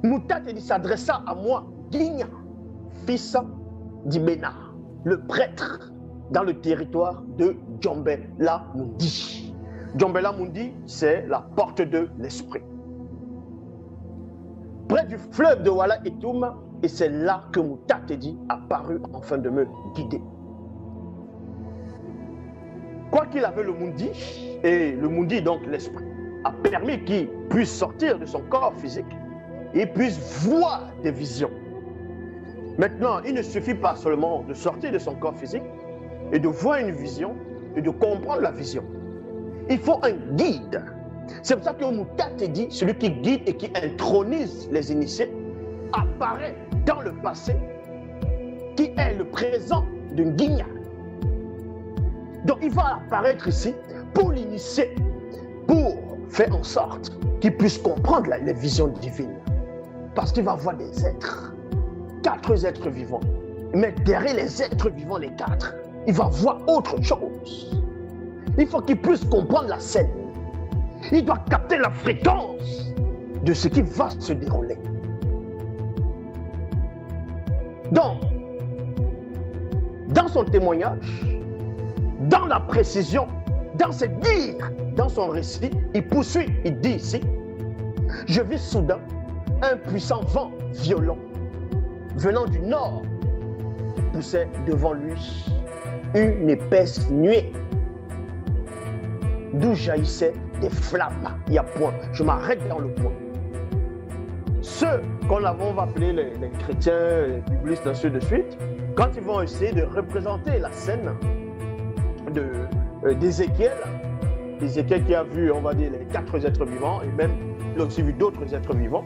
Moutatedi s'adressa à moi, Guigna, fils d'Ibena, le prêtre, dans le territoire de Djombela Mundi. Djombela Mundi, c'est la porte de l'esprit. Près du fleuve de Wala Etoum, et c'est là que Moutatedi apparut afin de me guider. Quoi qu'il avait le Mundi, et le Mundi, donc l'esprit, a permis qu'il puisse sortir de son corps physique et puisse voir des visions. Maintenant, il ne suffit pas seulement de sortir de son corps physique et de voir une vision et de comprendre la vision. Il faut un guide. C'est pour ça que Moutatedi, celui qui guide et qui intronise les initiés, apparaît dans le passé, qui est le présent de Guigna. Donc il va apparaître ici pour l'initier, pour faire en sorte qu'il puisse comprendre les visions divines. Parce qu'il va voir des êtres, 4 êtres vivants. Mais derrière les êtres vivants, les 4, il va voir autre chose. Il faut qu'il puisse comprendre la scène. Il doit capter la fréquence de ce qui va se dérouler. Donc, dans son témoignage, dans la précision, dans ses dires, dans son récit, il poursuit, il dit ici, je vis soudain un puissant vent violent venant du nord poussait devant lui une épaisse nuée d'où jaillissaient des flammes. Il y a point. Je m'arrête dans le point. Ceux qu'on va appeler les chrétiens, les biblistes, ainsi de suite, quand ils vont essayer de représenter la scène d'Ézéchiel, Ézéchiel qui a vu, on va dire, les 4 êtres vivants, et même il a aussi vu d'autres êtres vivants,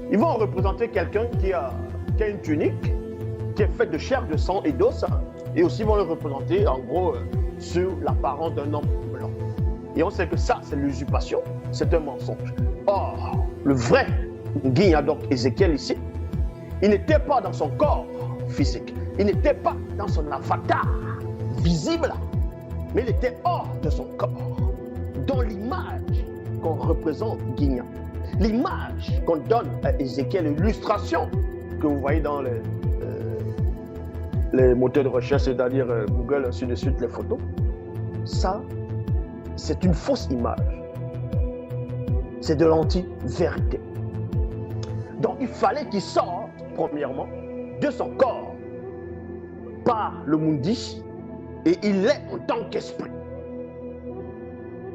ils vont représenter quelqu'un qui a une tunique, qui est faite de chair, de sang et d'os, et aussi ils vont le représenter, en gros, sur l'apparence d'un homme blanc. Et on sait que ça, c'est l'usurpation, c'est un mensonge. Or, le vrai Guigna, donc Ézéchiel ici, il n'était pas dans son corps physique, il n'était pas dans son avatar visible, mais il était hors de son corps, dans l'image qu'on représente Guigna. L'image qu'on donne à Ézéchiel, l'illustration que vous voyez dans les moteurs de recherche, c'est-à-dire Google, ainsi de suite, les photos, ça, c'est une fausse image. C'est de l'anti-vérité. Donc, il fallait qu'il sorte, premièrement, de son corps par le Mundi, et il est en tant qu'esprit.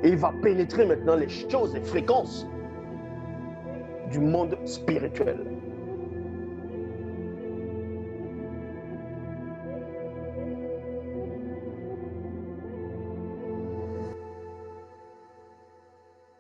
Et il va pénétrer maintenant les choses, les fréquences du monde spirituel.